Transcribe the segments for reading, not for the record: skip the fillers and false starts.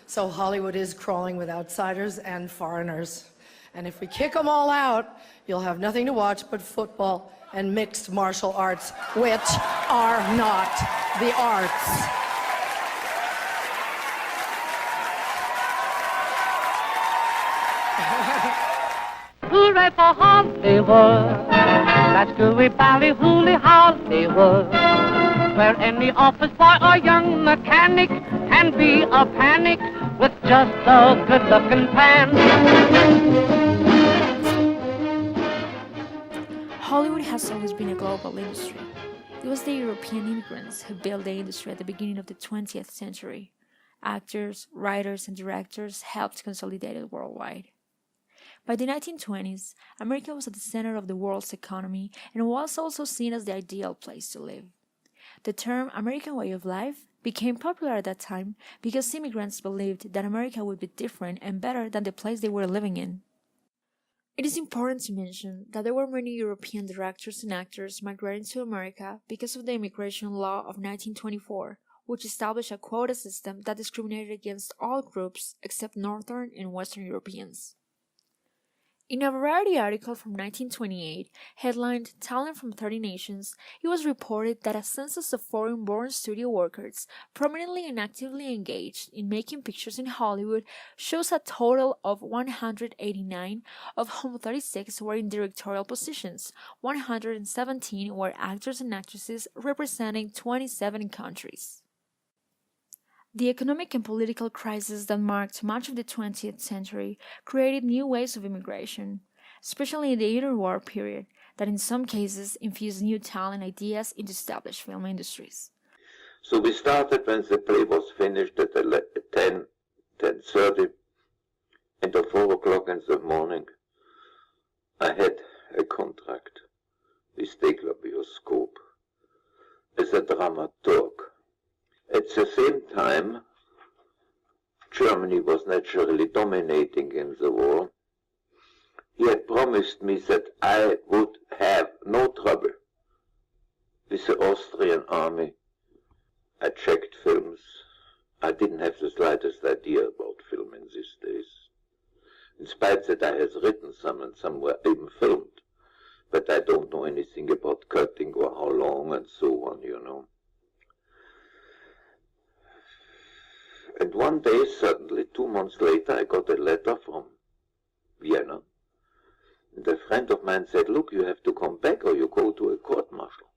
So Hollywood is crawling with outsiders and foreigners. And if we kick them all out, you'll have nothing to watch but football and mixed martial arts, which are not the arts. Hooray for Hollywood! That's gooey bally hooly Hollywood, where any office boy or young mechanic can be a panic with just a good-looking pan. Hollywood has always been a global industry. It was the European immigrants who built the industry at the beginning of the 20th century. Actors, writers, and directors helped consolidate it worldwide. By the 1920s, America was at the center of the world's economy and was also seen as the ideal place to live. The term American way of life became popular at that time because immigrants believed that America would be different and better than the place they were living in. It is important to mention that there were many European directors and actors migrating to America because of the immigration law of 1924, which established a quota system that discriminated against all groups except Northern and Western Europeans. In a Variety article from 1928, headlined Talent from 30 Nations, it was reported that a census of foreign-born studio workers prominently and actively engaged in making pictures in Hollywood shows a total of 189, of whom 36 were in directorial positions, 117 were actors and actresses representing 27 countries. The economic and political crisis that marked much of the 20th century created new ways of immigration, especially in the interwar period, that in some cases infused new talent ideas into established film industries. So we started when the play was finished at 10:30, and at 4 o'clock in the morning I had a contract with Stegler Bioscope as a dramaturg. At the same time, Germany was naturally dominating in the war. He had promised me that I would have no trouble with the Austrian army. I checked films. I didn't have the slightest idea about film in these days, in spite that I had written some and some were even filmed. But I don't know anything about cutting or how long and so on, you know. And one day, suddenly, 2 months later, I got a letter from Vienna. And a friend of mine said, look, you have to come back or you go to a court-martial.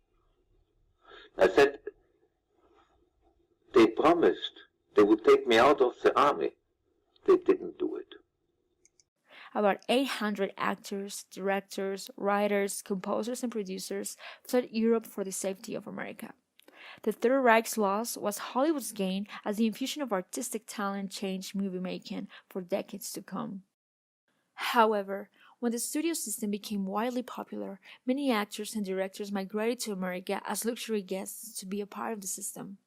I said, they promised they would take me out of the army. They didn't do it. About 800 actors, directors, writers, composers, and producers fled Europe for the safety of America. The Third Reich's loss was Hollywood's gain as the infusion of artistic talent changed movie-making for decades to come. However, when the studio system became widely popular, many actors and directors migrated to America as luxury guests to be a part of the system.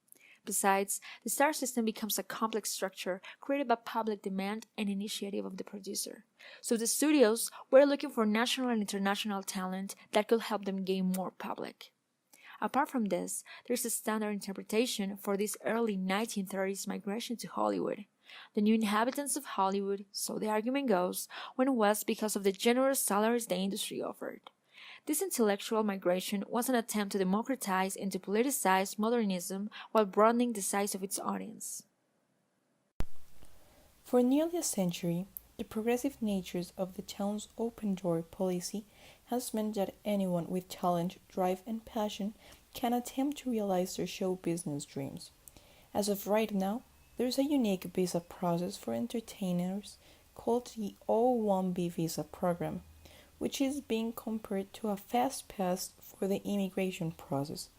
Besides, the star system becomes a complex structure created by public demand and initiative of the producer. So the studios were looking for national and international talent that could help them gain more public. Apart from this, there's a standard interpretation for this early 1930s migration to Hollywood. The new inhabitants of Hollywood, so the argument goes, went west because of the generous salaries the industry offered. This intellectual migration was an attempt to democratize and to politicize modernism while broadening the size of its audience. For nearly a century, the progressive natures of the town's open-door policy has meant that anyone with talent, drive, and passion can attempt to realize their show business dreams. As of right now, there is a unique visa process for entertainers called the O-1B visa program, which is being compared to a fast pass for the immigration process.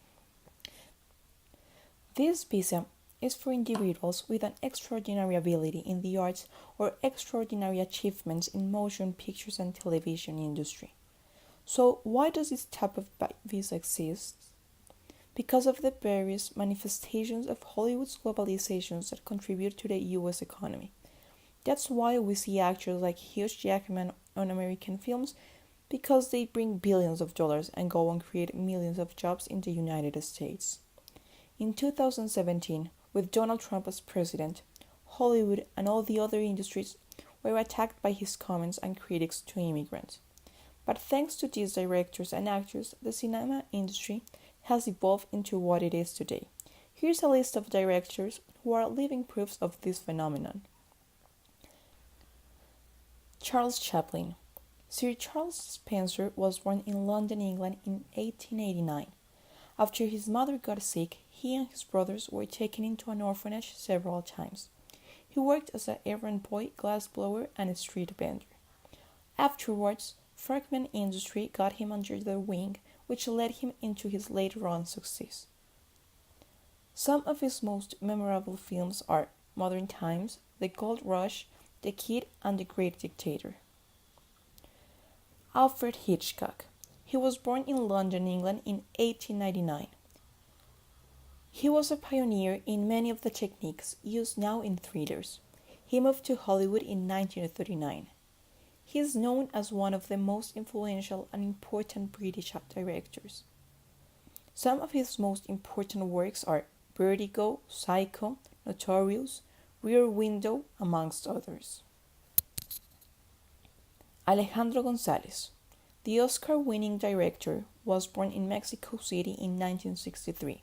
This visa is for individuals with an extraordinary ability in the arts or extraordinary achievements in motion pictures and television industry. So why does this type of visa exist? Because of the various manifestations of Hollywood's globalizations that contribute to the U.S. economy. That's why we see actors like Hugh Jackman on American films, because they bring billions of dollars and go and create millions of jobs in the United States. In 2017, with Donald Trump as president, Hollywood, and all the other industries were attacked by his comments and critics to immigrants. But thanks to these directors and actors, the cinema industry has evolved into what it is today. Here's a list of directors who are living proofs of this phenomenon. Charles Chaplin. Sir Charles Spencer was born in London, England in 1889. After his mother got sick, he and his brothers were taken into an orphanage several times. He worked as an errand boy, glassblower, and a street vendor. Afterwards, fragment industry got him under their wing, which led him into his later on success. Some of his most memorable films are Modern Times, The Gold Rush, The Kid, and The Great Dictator. Alfred Hitchcock. He was born in London, England in 1899. He was a pioneer in many of the techniques used now in theaters. He moved to Hollywood in 1939. He is known as one of the most influential and important British directors. Some of his most important works are Vertigo, Psycho, Notorious, Rear Window, amongst others. Alejandro González. The Oscar-winning director was born in Mexico City in 1963.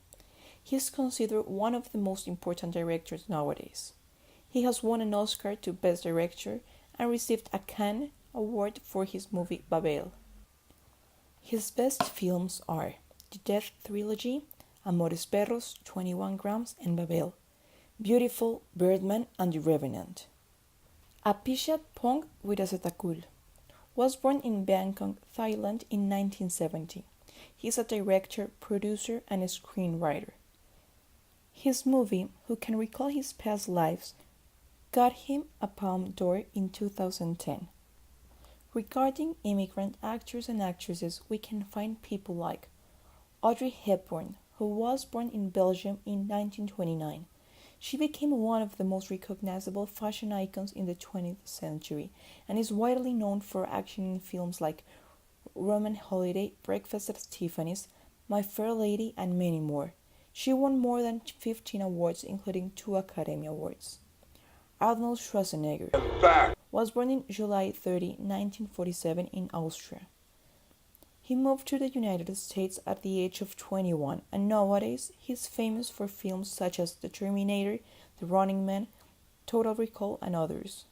He is considered one of the most important directors nowadays. He has won an Oscar to Best Director and received a Cannes Award for his movie Babel. His best films are The Death Trilogy, Amores Perros, 21 Grams, and Babel, Beautiful, Birdman, and The Revenant. Apichat Pong Weerasethakul was born in Bangkok, Thailand in 1970. He is a director, producer, and a screenwriter. His movie, Who Can Recall His Past Lives, got him a Palme d'Or in 2010. Regarding immigrant actors and actresses, we can find people like Audrey Hepburn, who was born in Belgium in 1929. She became one of the most recognizable fashion icons in the 20th century and is widely known for acting in films like Roman Holiday, Breakfast at Tiffany's, My Fair Lady, and many more. She won more than 15 awards, including 2 Academy Awards. Arnold Schwarzenegger was born in July 30, 1947 in Austria. He moved to the United States at the age of 21, and nowadays he is famous for films such as The Terminator, The Running Man, Total Recall, and others.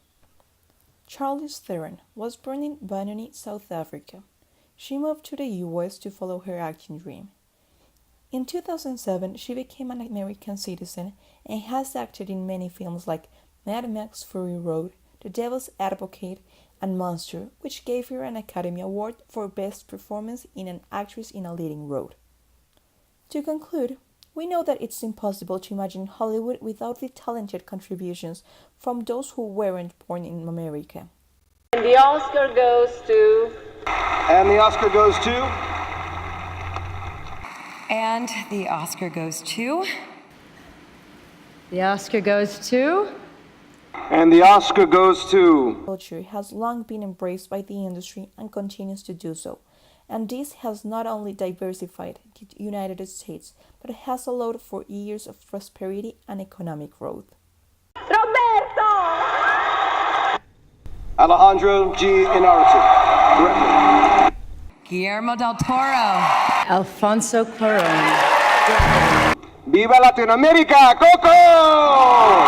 Charlize Theron was born in Benoni, South Africa. She moved to the US to follow her acting dream. In 2007, she became an American citizen and has acted in many films like Mad Max Fury Road, The Devil's Advocate, and Monster, which gave her an Academy Award for Best Performance in an Actress in a Leading Role. To conclude, we know that it's impossible to imagine Hollywood without the talented contributions from those who weren't born in America. And the Oscar goes to... And the Oscar goes to... And the Oscar goes to... The Oscar goes to... And the Oscar goes to... Culture has long been embraced by the industry and continues to do so. And this has not only diversified the United States, but has allowed for years of prosperity and economic growth. Roberto! Alejandro G. Inarritu. Guillermo del Toro. Alfonso Cuarón. Viva Latinoamérica, Coco!